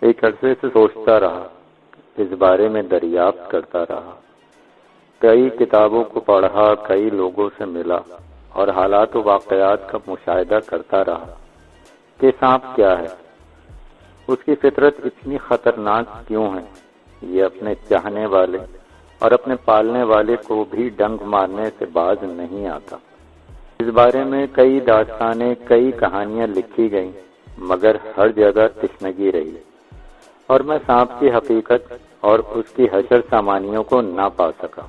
ایک عرصے سے سوچتا رہا، اس بارے میں دریافت کرتا رہا، کئی کتابوں کو پڑھا، کئی لوگوں سے ملا اور حالات و واقعات کا مشاہدہ کرتا رہا کہ سانپ کیا ہے، اس کی فطرت اتنی خطرناک کیوں ہے، یہ اپنے چاہنے والے اور اپنے پالنے والے کو بھی ڈنک مارنے سے باز نہیں آتا۔ اس بارے میں کئی داستانیں، کئی کہانیاں لکھی گئیں، مگر ہر جگہ تشنگی رہی اور میں سانپ کی حقیقت اور اس کی حشر سامانیوں کو نہ پا سکا۔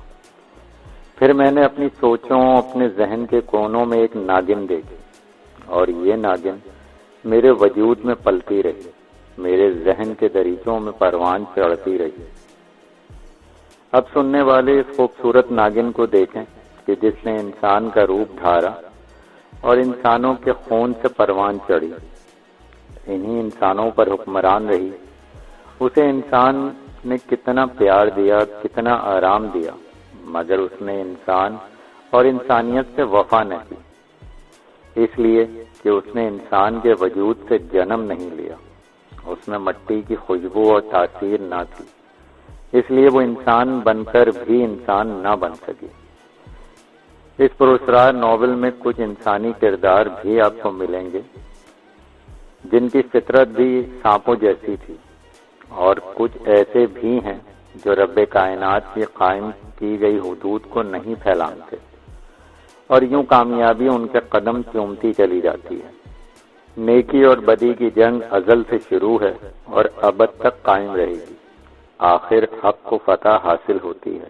پھر میں نے اپنی سوچوں، اپنے ذہن کے کونوں میں ایک ناگن دیکھی اور یہ ناگن میرے وجود میں پلتی رہی، میرے ذہن کے دریچوں میں پروان چڑھتی رہی۔ اب سننے والے اس خوبصورت ناگن کو دیکھیں کہ جس نے انسان کا روپ دھارا اور انسانوں کے خون سے پروان چڑھی، انہی انسانوں پر حکمران رہی۔ اسے انسان نے کتنا پیار دیا، کتنا آرام دیا، مگر اس نے انسان اور انسانیت سے وفا نہ کی، اس لیے کہ اس نے انسان کے وجود سے جنم نہیں لیا، اس میں مٹی کی خوشبو اور تاثیر نہ تھی، اس لیے وہ انسان بن کر بھی انسان نہ بن سکی۔ اس پراسرار ناول میں کچھ انسانی کردار بھی آپ کو ملیں گے جن کی فطرت بھی سانپوں جیسی تھی، اور کچھ ایسے بھی ہیں جو رب کائنات کی قائم کی گئی حدود کو نہیں پھیلانتے، اور یوں کامیابی ان کے قدم چومتی چلی جاتی ہے۔ نیکی اور بدی کی جنگ ازل سے شروع ہے اور ابد تک قائم رہے گی۔ آخر حق کو فتح حاصل ہوتی ہے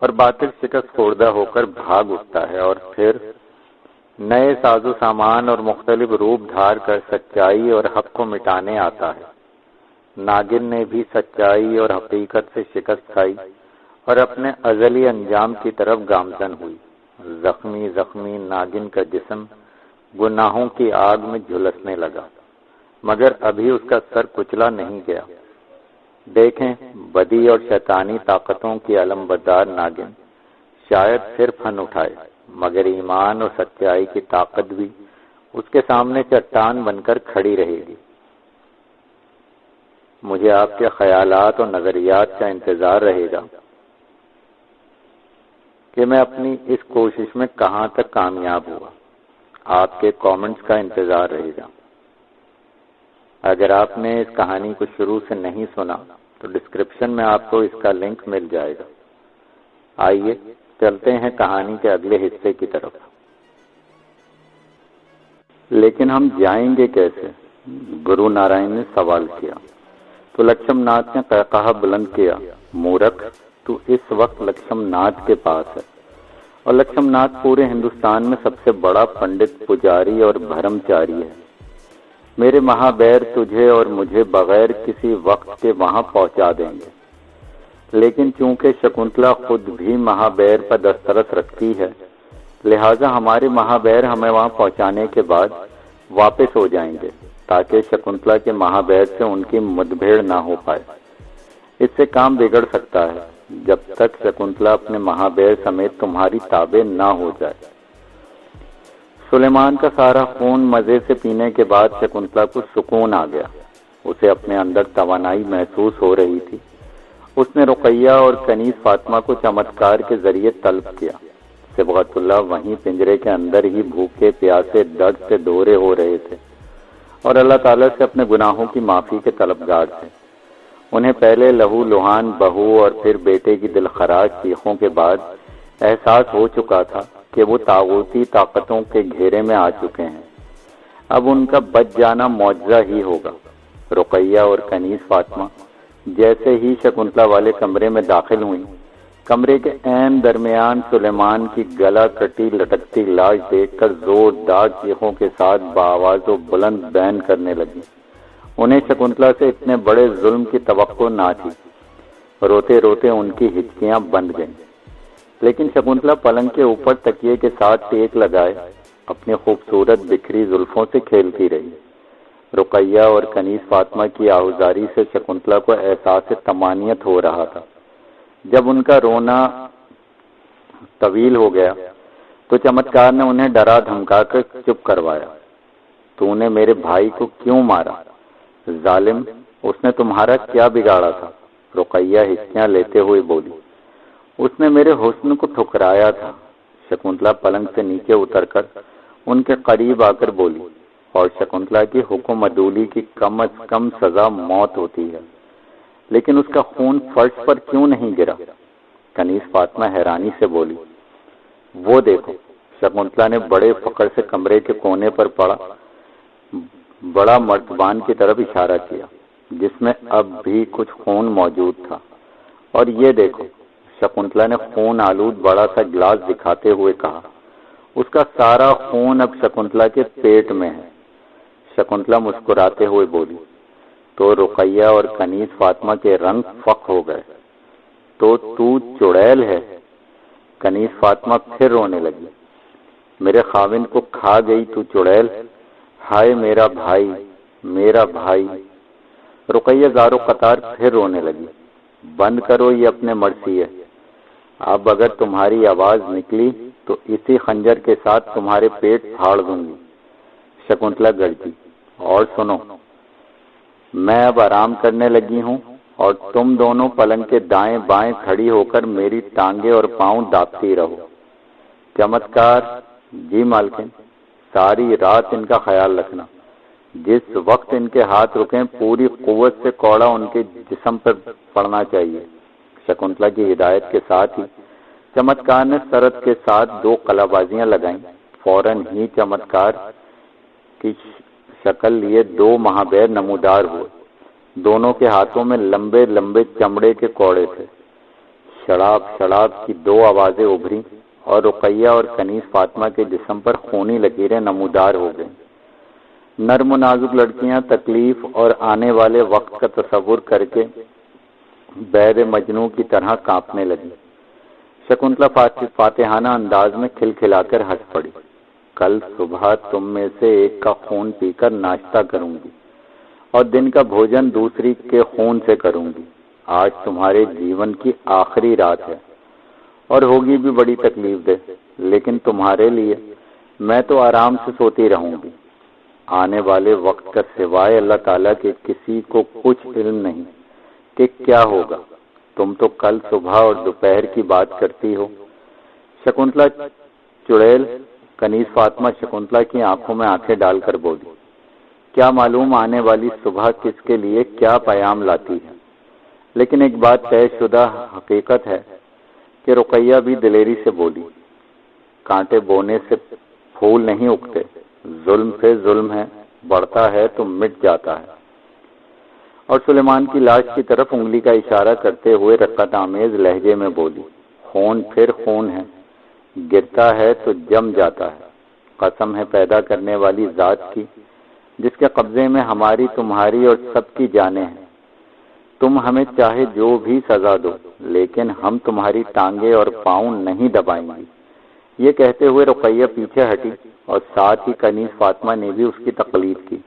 اور باطل شکست خوردہ ہو کر بھاگ اٹھتا ہے، اور پھر نئے ساز و سامان اور مختلف روپ دھار کر سچائی اور حق کو مٹانے آتا ہے۔ ناگن نے بھی سچائی اور حقیقت سے شکست کھائی اور اپنے ازلی انجام کی طرف گامزن ہوئی۔ زخمی زخمی ناگن کا جسم گناہوں کی آگ میں جھلسنے لگا، مگر ابھی اس کا سر کچلا نہیں گیا۔ دیکھیں، بدی اور شیطانی طاقتوں کی علمبردار ناگن شاید پھر پھن اٹھائے، مگر ایمان اور سچائی کی طاقت بھی اس کے سامنے چٹان بن کر کھڑی رہے گی۔ مجھے آپ کے خیالات اور نظریات کا انتظار رہے گا کہ میں اپنی اس کوشش میں کہاں تک کامیاب ہوا۔ آپ کے کامنٹس کا انتظار رہے گا۔ اگر آپ نے اس کہانی کو شروع سے نہیں سنا تو ڈسکرپشن میں آپ کو اس کا لنک مل جائے گا۔ آئیے چلتے ہیں کہانی کے اگلے حصے کی طرف۔ لیکن ہم جائیں گے کیسے؟ گرو نارائن نے سوال کیا تو لکشم ناتھ نے قہقہا بلند کیا، مورکھ، تو اس وقت لکشم ناتھ کے پاس ہے، اور لکشم ناتھ پورے ہندوستان میں سب سے بڑا پنڈت، پجاری اور بھرم چاری ہے۔ میرے مہابیر تجھے اور مجھے بغیر کسی وقت کے وہاں پہنچا دیں گے، لیکن چونکہ شکنتلا خود بھی مہابیر پر دسترس رکھتی ہے، لہذا ہمارے مہابیر ہمیں وہاں پہنچانے کے بعد واپس ہو جائیں گے تاکہ شکنتلا کے مہابیر سے ان کی مدبھیڑ نہ ہو پائے۔ اس سے کام بگڑ سکتا ہے جب تک شکنتلا اپنے مہابیر سمیت تمہاری تابع نہ ہو جائے۔ سلیمان کا سارا خون مزے سے پینے کے بعد شکنتلا کو سکون آ گیا، اسے اپنے اندر توانائی محسوس ہو رہی تھی۔ اس نے رقیہ اور کنیز فاطمہ کو چمتکار کے ذریعے طلب کیا۔ صبغت اللہ وہیں پنجرے کے اندر ہی بھوکے پیاسے درد سے دورے ہو رہے تھے اور اللہ تعالیٰ سے اپنے گناہوں کی معافی کے طلبگار تھے۔ انہیں پہلے لہو لہان بہو اور پھر بیٹے کی دلخراش چیخوں کے بعد احساس ہو چکا تھا کہ وہ طاغوتی طاقتوں کے گھیرے میں آ چکے ہیں۔ اب ان کا بچ جانا معجزہ ہی ہوگا۔ رقیہ اور کنیز فاطمہ جیسے ہی شکنتلا والے کمرے میں داخل ہوئیں، کمرے کے عین درمیان سلیمان کی گلا کٹی لٹکتی لاش دیکھ کر زوردار چیخوں کے ساتھ بآواز و بلند بین کرنے لگی۔ انہیں شکنتلا سے اتنے بڑے ظلم کی توقع نہ تھی۔ روتے روتے ان کی ہچکیاں بند گئیں، لیکن شکنتلا پلنگ کے اوپر تکیے کے ساتھ ٹیک لگائے اپنی خوبصورت بکھری زلفوں سے کھیلتی رہی۔ رقیہ اور کنیز فاطمہ کی آہوزاری سے شکنتلا کو احساس طمانینت ہو رہا تھا۔ جب ان کا رونا طویل ہو گیا تو چمتکار نے انہیں ڈرا دھمکا کر چپ کروایا۔ تو نے میرے بھائی کو کیوں مارا؟ ظالم، اس نے تمہارا کیا بگاڑا تھا؟ رقیہ ہچکیاں لیتے ہوئے بولی۔ اس نے میرے حسن کو ٹھکرایا تھا۔ شکنتلا پلنگ سے نیچے اتر کر ان کے قریب آ کر بولی، اور شکنتلا کی حکم عدولی کی کم از کم سزا موت ہوتی ہے، لیکن اس کا خون فرش پر کیوں نہیں گرا؟ کنیز فاطمہ حیرانی سے بولی۔ وہ دیکھو، شکنتلا نے بڑے فخر سے کمرے کے کونے پر پڑا بڑا مرتبان کی طرف اشارہ کیا، جس میں اب بھی کچھ خون موجود تھا۔ اور یہ دیکھو، شکنتلا نے خون آلود بڑا سا گلاس دکھاتے ہوئے کہا۔ اس کا سارا خون اب شکنتلا کے پیٹ میں ہے۔ شکنتلا مسکراتے ہوئے بولی۔ تو رقیہ اور کنیز فاطمہ کے رنگ فق ہو گئے۔ تو چڑیل ہے؟ کنیز فاطمہ پھر رونے لگی۔ میرے خاوند کو کھا گئی تو چڑیل؟ ہائے میرا بھائی، میرا بھائی۔ رقیہ زارو قطار پھر رونے لگی۔ بند کرو یہ اپنے مرثیے، اب اگر تمہاری آواز نکلی تو اسی خنجر کے ساتھ تمہارے پیٹ پھاڑ دوں گی۔ شکنتلا گرجی۔ اور سنو، میں اب آرام کرنے لگی ہوں اور تم دونوں پلنگ کے دائیں بائیں کھڑی ہو کر میری ٹانگیں اور پاؤں دابتی رہو۔ چمتکار؟ جی مالکن، ساری رات ان کا خیال رکھنا۔ جس وقت ان کے ہاتھ رکیں پوری قوت سے کوڑا ان کے جسم پر پڑنا چاہیے۔ شکنتلا کی ہدایت کے ساتھ ہی چمتکار نے سرت کے ساتھ 2 قلع بازیاں لگائیں۔ فوراً ہی چمتکار کی شکل لیے 2 مہابیر نمودار ہوئے۔ دونوں کے ہاتھوں میں لمبے لمبے چمڑے کے کوڑے تھے۔ شڑاب شڑاب کی 2 آوازیں ابھری اور رقیہ اور کنیز فاطمہ کے جسم پر خونی لکیریں نمودار ہو گئیں۔ نرم و نازک لڑکیاں تکلیف اور آنے والے وقت کا تصور کر کے بید مجنوں کی طرح کانپنے لگی۔ شکنتلا فاتحانہ انداز میں کھلکھلا کر ہنس پڑی۔ کل صبح تم میں سے ایک کا خون پی کر ناشتہ کروں گی اور دن کا بھوجن دوسری کے خون سے کروں گی۔ آج تمہارے جیون کی آخری رات ہے اور ہوگی بھی بڑی تکلیف دہ، لیکن تمہارے لیے میں تو آرام سے سوتی رہوں گی۔ آنے والے وقت کا سوائے اللہ تعالیٰ کے کسی کو کچھ علم نہیں کہ کیا ہوگا۔ تم تو کل صبح اور دوپہر کی بات کرتی ہو۔ شکنتلا چڑیل؟ کنیز فاطمہ شکنتلا کی آنکھوں میں آنکھیں ڈال کر بولی۔ کیا معلوم آنے والی صبح کس کے لیے کیا پیام لاتی ہے، لیکن ایک بات طے شدہ حقیقت ہے کہ رقیہ بھی دلیری سے بولی۔ کانٹے بونے سے پھول نہیں اگتے، ظلم سے ظلم ہے، بڑھتا ہے تو مٹ جاتا ہے۔ اور سلیمان کی لاش کی طرف انگلی کا اشارہ کرتے ہوئے رقت آمیز لہجے میں بولی۔ خون پھر خون ہے، گرتا ہے تو جم جاتا ہے۔ قسم ہے پیدا کرنے والی ذات کی، جس کے قبضے میں ہماری، تمہاری اور سب کی جانیں ہیں۔ تم ہمیں چاہے جو بھی سزا دو، لیکن ہم تمہاری ٹانگیں اور پاؤں نہیں دبائیں گی۔ یہ کہتے ہوئے رقیہ پیچھے ہٹی اور ساتھ ہی کنیز فاطمہ نے بھی اس کی تقلید کی۔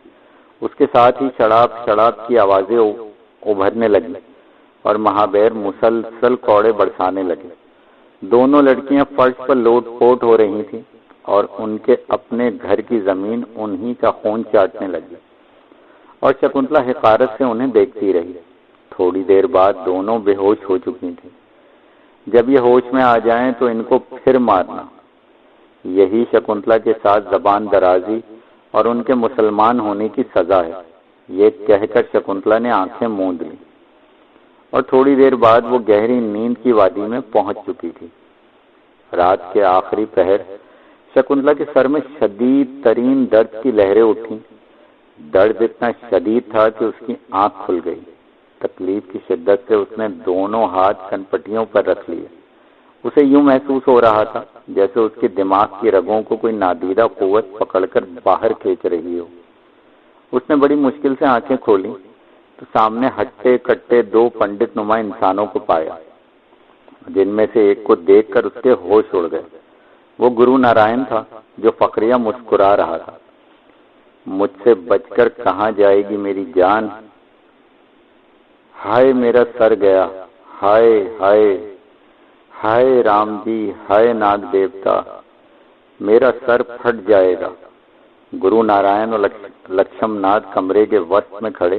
اس کے ساتھ ہی شڑاب شڑاب کی آوازیں ابھرنے لگی اور مہابیر مسلسل کوڑے برسانے لگے۔ دونوں لڑکیاں فرش پر لوٹ پوٹ ہو رہی تھیں اور ان کے اپنے گھر کی زمین انہی کا خون چاٹنے لگی، اور شکنتلا حقارت سے انہیں دیکھتی رہی۔ تھوڑی دیر بعد دونوں بے ہوش ہو چکی تھیں۔ جب یہ ہوش میں آ جائیں تو ان کو پھر مارنا، یہی شکنتلا کے ساتھ زبان درازی اور ان کے مسلمان ہونے کی سزا ہے۔ یہ کہہ کر شکنتلا نے آنکھیں موند لیں اور تھوڑی دیر بعد وہ گہری نیند کی وادی میں پہنچ چکی تھی۔ رات کے آخری پہر شکنتلا کے سر میں شدید ترین درد کی لہریں اٹھیں۔ درد اتنا شدید تھا کہ اس کی آنکھ کھل گئی۔ تکلیف کی شدت سے اس نے دونوں ہاتھ کنپٹیوں پر رکھ لیے۔ اسے یوں محسوس ہو رہا تھا جیسے اس کے دماغ کی رگوں کو کوئی نادیدہ قوت پکڑ کر باہر کھینچ رہی ہو۔ اس نے بڑی مشکل سے آنکھیں کھولی تو سامنے ہٹے کٹے 2 پنڈت نما انسانوں کو پایا، جن میں سے ایک کو دیکھ کر اس کے ہوش اڑ گئے۔ وہ گرو نارائن تھا جو فقریہ مسکرا رہا تھا۔ مجھ سے بچ کر کہاں جائے گی میری جان؟ ہائے میرا سر گیا، ہائے ہائے ہائے رام جی، ہائے ناگ دیوتا، میرا سر پھٹ جائے گا۔ گرو نارائن اور لکشم ناتھ کمرے کے وسط میں کھڑے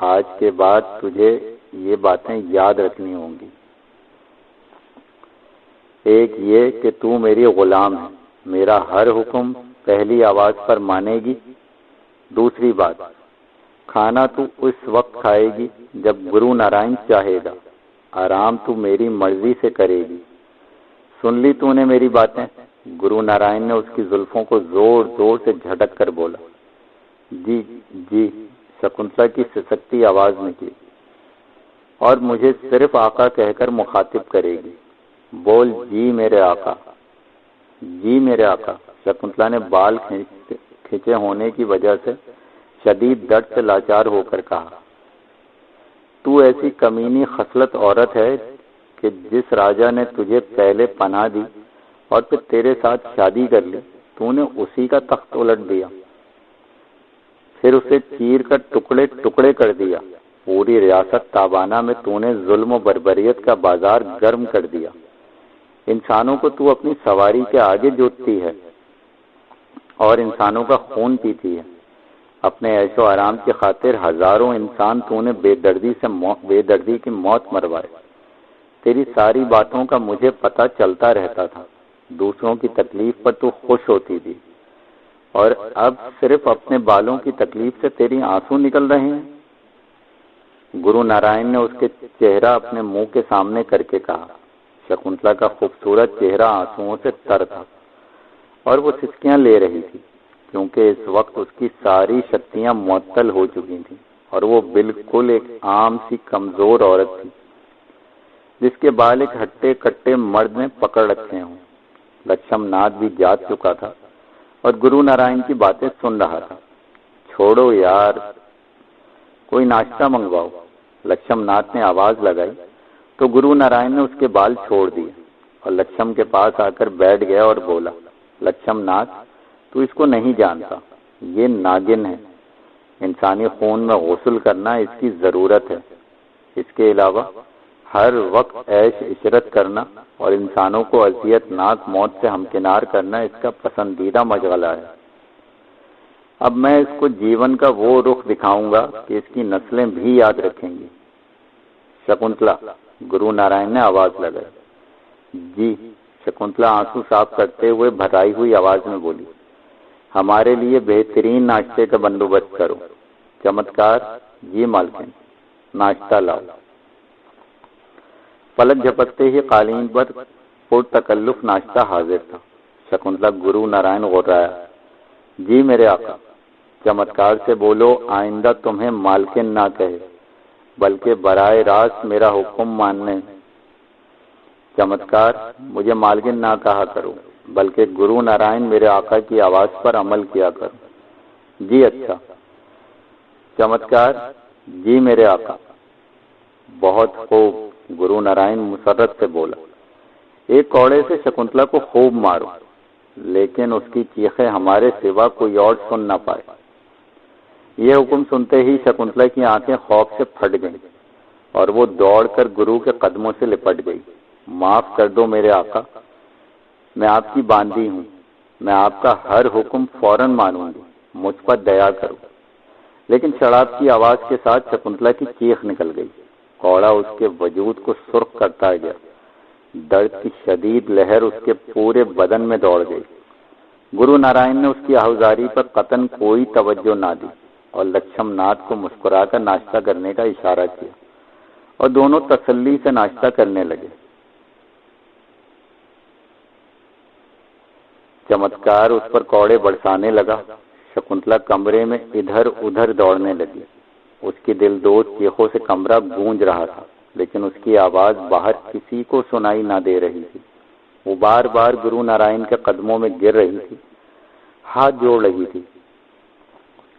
آج کے بعد تجھے یہ باتیں یاد رکھنی ہوں گی۔ ایک یہ کہ تو میری غلام ہے، میرا ہر حکم پہلی آواز پر مانے گی۔ دوسری بات، کھانا تو اس وقت کھائے گی جب گرو نارائن چاہے گا، آرام تو میری مرضی سے کرے گی۔ سن لی تو نے میری باتیں؟ گرو نارائن نے اس کی زلفوں کو زور زور سے جھٹک کر بولا۔ جی جی، شکنتلا کی سسکتی آواز نکلی۔ اور مجھے صرف آقا کہہ کر مخاطب کرے گی۔ بول جی میرے آقا، جی میرے آقا۔ شکنتلا نے بال کھینچے ہونے کی وجہ سے شدید درد سے لاچار ہو کر کہا، تو ایسی کمینی خصلت عورت ہے کہ جس راجا نے تجھے پہلے پناہ دی اور پھر تیرے ساتھ شادی کر لی، تو نے اسی کا تخت الٹ دیا، پھر اسے چیر کر ٹکڑے ٹکڑے کر دیا۔ پوری ریاست تابانہ میں تو نے ظلم و بربریت کا بازار گرم کر دیا۔ انسانوں کو تو اپنی سواری کے آگے جوتتی ہے اور انسانوں کا خون پیتی ہے۔ اپنے عیش و آرام کی خاطر ہزاروں انسان تو نے بے دردی کی موت مروائے۔ تیری ساری باتوں کا مجھے پتہ چلتا رہتا تھا۔ دوسروں کی تکلیف پر تو خوش ہوتی تھی، اور اب صرف اپنے بالوں کی تکلیف سے تیری آنسو نکل رہے ہیں۔ گرو نارائن نے اس کے چہرہ اپنے منہ کے سامنے کر کے کہا۔ شکنتلا کا خوبصورت چہرہ آنسوؤں سے تر تھا اور وہ سسکیاں لے رہی تھی، کیونکہ اس وقت اس کی ساری شکتیاں معطل ہو چکی تھیں اور وہ بالکل ایک عام سی کمزور عورت تھی جس کے بال ایک ہٹے کٹے مرد نے پکڑ رکھے ہوں۔ لکشم ناتھ بھی جاگ چکا تھا اور گرو نارائن کی باتیں سن رہا تھا۔ چھوڑو یار، کوئی ناشتہ منگواؤ، لکشم ناتھ نے آواز لگائی تو گرو نارائن نے اس کے بال چھوڑ دیے اور لکشم کے پاس آ کر بیٹھ گیا اور بولا، لکشم ناتھ، تو اس کو نہیں جانتا، یہ ناگن ہے۔ انسانی خون میں غسل کرنا اس کی ضرورت ہے۔ اس کے علاوہ ہر وقت عیش عشرت کرنا اور انسانوں کو اذیت ناک موت سے ہمکنار کرنا اس کا پسندیدہ مشغلہ ہے۔ اب میں اس کو جیون کا وہ رخ دکھاؤں گا کہ اس کی نسلیں بھی یاد رکھیں گی۔ شکنتلا، گرو نارائن نے آواز لگائی۔ جی، شکنتلا آنسو صاف کرتے ہوئے بھرائی ہوئی آواز میں بولی، ہمارے لیے بہترین ناشتے کا بندوبست کرو۔ چمتکار، جی مالکن، ناشتہ لاؤ۔ پلک جھپکتے ہی قالین پر پرتکلف ناشتہ حاضر تھا۔ شکنتلا گرو نارائن غرایا، جی میرے آقا۔ چمتکار سے بولو آئندہ تمہیں مالکن نہ کہے بلکہ براہ راست میرا حکم ماننے۔ چمتکار، مجھے مالکن نہ کہا کرو بلکہ گرو نارائن میرے آقا کی آواز پر عمل کیا کرو۔ جی اچھا۔ چمتکار، جی میرے آقا۔ بہت خوب، گرو نارائن مسرت سے بولا۔ ایک کوڑے سے شکنتلا کو خوب مارو، لیکن اس کی چیخیں ہمارے سوا کوئی اور سن نہ پائے۔ یہ حکم سنتے ہی شکنتلا کی آنکھیں خوف سے پھٹ گئیں اور وہ دوڑ کر گرو کے قدموں سے لپٹ گئی۔ معاف کر دو میرے آقا، میں آپ کی باندی ہوں، میں آپ کا ہر حکم فوراً مانوں گی، مجھ پر دیا کرو۔ لیکن شراب کی آواز کے ساتھ شکنتلا کی چیخ نکل گئی۔ کوڑا اس کے وجود کو سرخ کرتا گیا۔ درد کی شدید لہر اس کے پورے بدن میں دوڑ گئی۔ گرو نارائن نے اس کی آہوزاری پر قطعاً کوئی توجہ نہ دی اور لکشم ناتھ کو مسکرا کر ناشتہ کرنے کا اشارہ کیا اور دونوں تسلی سے ناشتہ کرنے لگے۔ چمتکار اس پر کوڑے برسانے لگا۔ شکنتلا کمرے میں ادھر ادھر دوڑنے لگی۔ اس کی دلدوز چیخوں سے کمرہ گونج رہا تھا، لیکن اس کی آواز باہر کسی کو سنائی نہ دے رہی تھی۔ وہ بار بار گرو نارائن کے قدموں میں گر رہی تھی، ہاتھ جوڑ رہی تھی،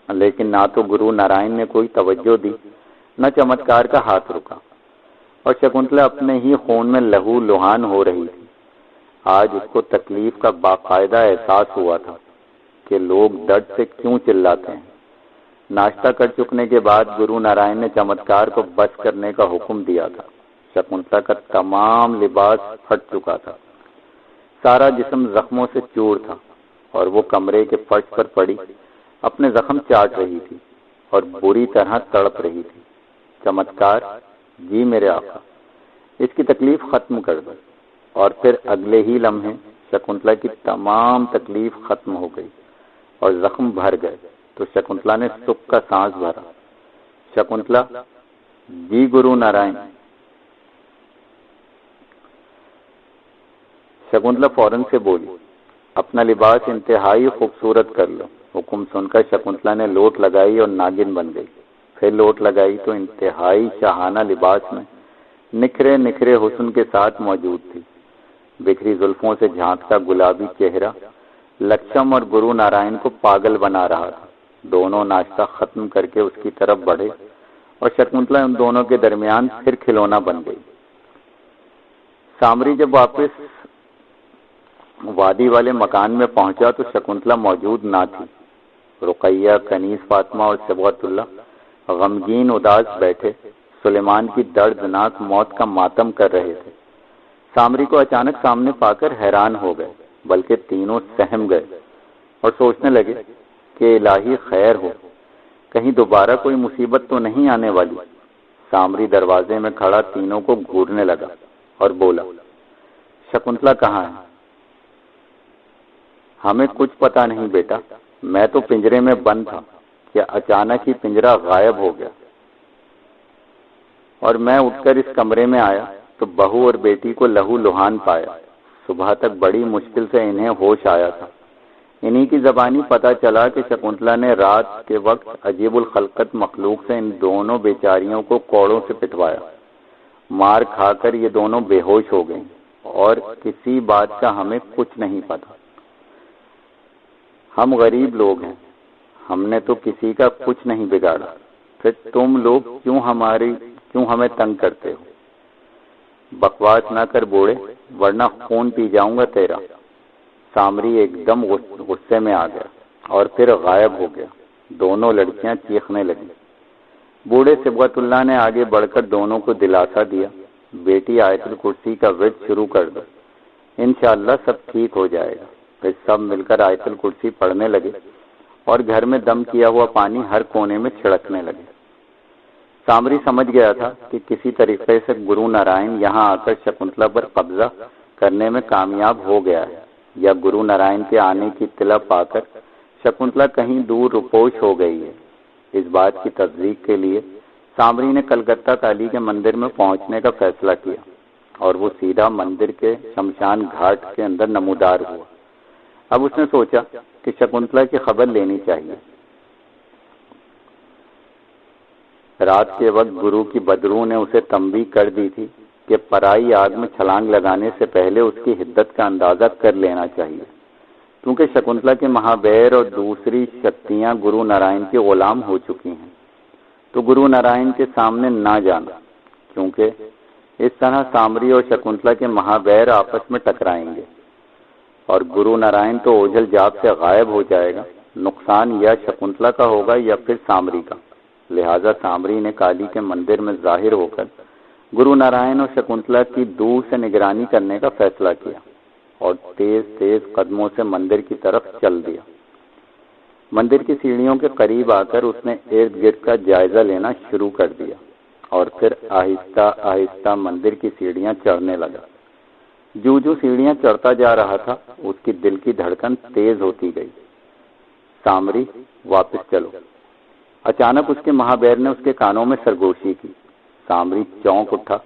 لیکن نہ تو گرو نارائن نے کوئی توجہ دی، نہ چمتکار کا ہاتھ رکا، اور شکنتلا اپنے ہی خون میں لہو لہان ہو رہی تھی۔ آج اس کو تکلیف کا باقاعدہ احساس ہوا تھا کہ لوگ درد سے کیوں چلاتے ہیں۔ ناشتہ کر چکنے کے بعد گرو نارائن نے چمتکار کو بس کرنے کا حکم دیا تھا۔ شکنتلا کا تمام لباس پھٹ چکا تھا، سارا جسم زخموں سے چور تھا، اور وہ کمرے کے فرش پر پڑی اپنے زخم چاٹ رہی تھی اور بری طرح تڑپ رہی تھی۔ چمتکار، جی میرے آقا، اس کی تکلیف ختم کر دو۔ اور پھر اگلے ہی لمحے شکنتلا کی تمام تکلیف ختم ہو گئی اور زخم بھر گئے تو شکنتلا نے سکھ کا سانس بھرا۔ شکنتلا، جی گرو نارائن۔ شکنتلا فوراً سے بولی، اپنا لباس انتہائی خوبصورت کر لو۔ حکم سن کر شکنتلا نے لوٹ لگائی اور ناگن بن گئی۔ پھر لوٹ لگائی تو انتہائی شاہانہ لباس میں نکھرے نکھرے حسن کے ساتھ موجود تھی۔ بکھری زلفوں سے جھانکتا گلابی چہرہ لکشم اور گرو نارائن کو پاگل بنا رہا تھا۔ دونوں ناشتہ ختم کر کے اس کی طرف بڑھے اور شکنتلا ان دونوں کے درمیان پھر کھلونا بن گئی۔ سامری جب واپس وادی والے مکان میں پہنچا تو شکنتلا موجود نہ تھی۔ رقیہ، کنیز فاطمہ اور صبغت اللہ غمگین اداس بیٹھے سلیمان کی دردناک موت کا ماتم کر رہے تھے۔ سامری کو اچانک سامنے پا کر حیران ہو گئے، بلکہ تینوں سہم گئے اور سوچنے لگے کہ الہی خیر ہو، کہیں دوبارہ کوئی مصیبت تو نہیں آنے والی۔ سامری دروازے میں کھڑا تینوں کو گھورنے لگا اور بولا، شکنتلا کہاں ہے؟ ہمیں کچھ پتا نہیں بیٹا، میں تو پنجرے میں بند تھا کہ اچانک ہی پنجرہ غائب ہو گیا، اور میں اٹھ کر اس کمرے میں آیا تو بہو اور بیٹی کو لہو لہان پایا۔ صبح تک بڑی مشکل سے انہیں ہوش آیا تھا۔ انہی کی زبانی پتا چلا کہ شکنتلا نے رات کے وقت عجیب الخلقت مخلوق سے ان دونوں بیچاریوں کو کوڑوں سے پٹوایا۔ مار کھا کر یہ دونوں بے ہوش ہو گئیں اور کسی بات کا ہمیں کچھ نہیں پتا۔ ہم غریب لوگ ہیں، ہم نے تو کسی کا کچھ نہیں بگاڑا، پھر تم لوگ کیوں ہمیں تنگ کرتے ہو؟ بکواس نہ کر بوڑھے، ورنہ خون پی جاؤں گا تیرا۔ سامری ایک دم غصے میں آ گیا اور پھر غائب ہو گیا۔ دونوں لڑکیاں چیخنے لگیں۔ بوڑھے صبغت اللہ نے آگے بڑھ کر دونوں کو دلاسا دیا، بیٹی آیت الکرسی کا ورد شروع کر دو، انشاءاللہ سب ٹھیک ہو جائے گا۔ پھر سب مل کر آیت الکرسی پڑھنے لگے اور گھر میں دم کیا ہوا پانی ہر کونے میں چھڑکنے لگے۔ سامری سمجھ گیا تھا کہ کسی طریقے سے گرو نارائن یہاں آ کر شکنتلا پر قبضہ کرنے میں کامیاب ہو گیا ہے، یا گرو نارائن کے آنے کی اطلاع پا کر شکنتلا کہیں دور روپوش ہو گئی ہے۔ اس بات کی تصدیق کے لیے سامری نے کلکتہ کالی کے مندر میں پہنچنے کا فیصلہ کیا اور وہ سیدھا مندر کے شمشان گھاٹ کے اندر نمودار ہوا۔ اب اس نے سوچا کہ شکنتلا کی خبر لینی چاہیے۔ رات کے وقت گرو کی بدرو نے اسے تنبیہ کر دی تھی کہ پرائی آگ میں چھلانگ لگانے سے پہلے اس کی حدت کا اندازہ کر لینا چاہیے، کیونکہ شکنتلا کے مہابیر اور دوسری شکتیاں گرو نارائن کے غلام ہو چکی ہیں۔ تو گرو نارائن کے سامنے نہ جانا، کیونکہ اس طرح سامری اور شکنتلا کے مہابیر آپس میں ٹکرائیں گے اور گرو نارائن تو اوجھل جاپ سے غائب ہو جائے گا۔ نقصان یا شکنتلا کا ہوگا یا پھر سامری کا۔ لہذا سامری نے کالی کے مندر میں ظاہر ہو کر گرو نارائن اور شکنتلا کی دور سے نگرانی کرنے کا فیصلہ کیا اور تیز تیز قدموں سے مندر کی طرف چل دیا۔ مندر کی سیڑھیوں کے قریب آ کر اس نے ارد گرد کا جائزہ لینا شروع کر دیا اور پھر آہستہ آہستہ مندر کی سیڑھیاں چڑھنے لگا۔ جو سیڑھیاں چڑھتا جا رہا تھا اس کی دل کی دھڑکن تیز ہوتی گئی۔ سامری، واپس چلو۔ اچانک اس کے مہابیر نے اس کے کانوں میں سرگوشی کی۔ سامری چونک اٹھا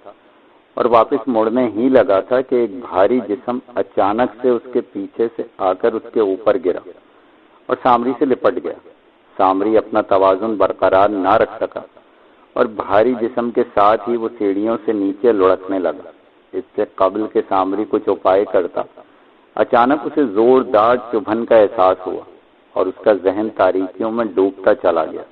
اور واپس مڑنے ہی لگا تھا کہ ایک بھاری جسم اچانک سے اس کے پیچھے سے آ کر اس کے اوپر گرا اور سامری سے لپٹ گیا۔ سامری اپنا توازن برقرار نہ رکھ سکا اور بھاری جسم کے ساتھ ہی وہ سیڑھیوں سے نیچے لڑکنے لگا۔ اس سے قبل کہ سامری کچھ اپائے کرتا، اچانک اسے زوردار چبھن کا احساس ہوا اور اس کا ذہن تاریکیوں میں ڈوبتا چلا گیا۔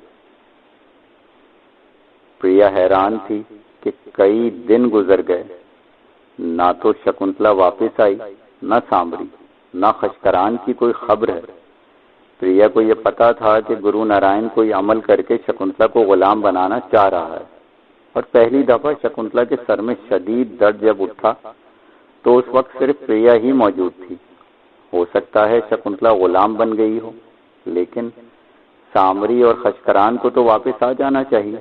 پریا حیران تھی کہ کئی دن گزر گئے، نہ تو شکنتلا واپس آئی، نہ سامری، نہ خشکران کی کوئی خبر ہے۔ پریا کو یہ پتا تھا کہ گرو نارائن کوئی عمل کر کے شکنتلا کو غلام بنانا چاہ رہا ہے، اور پہلی دفعہ شکنتلا کے سر میں شدید درد جب اٹھا تو اس وقت صرف پریا ہی موجود تھی۔ ہو سکتا ہے شکنتلا غلام بن گئی ہو، لیکن سامری اور خشکران کو تو واپس آ جانا چاہیے۔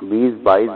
20-22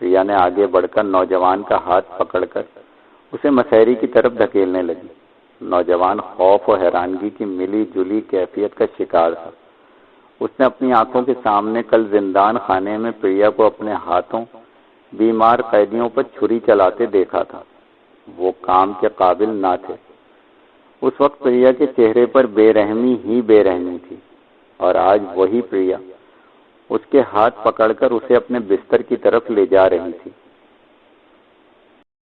پریا نے آگے بڑھ کر نوجوان کا ہاتھ پکڑ کر اسے مسحری کی طرف دھکیلنے لگی۔ نوجوان خوف اور حیرانگی کی ملی جلی کیفیت کا شکار تھا۔ اس نے اپنی آنکھوں کے سامنے کل زندان خانے میں پریا کو اپنے ہاتھوں بیمار قیدیوں پر چھری چلاتے دیکھا تھا۔ وہ کام کے قابل نہ تھے۔ اس وقت پریا کے چہرے پر بے رحمی ہی بے رحمی تھی، اور آج وہی پریا اس کے ہاتھ پکڑ کر اسے اپنے بستر کی طرف لے جا رہی تھی۔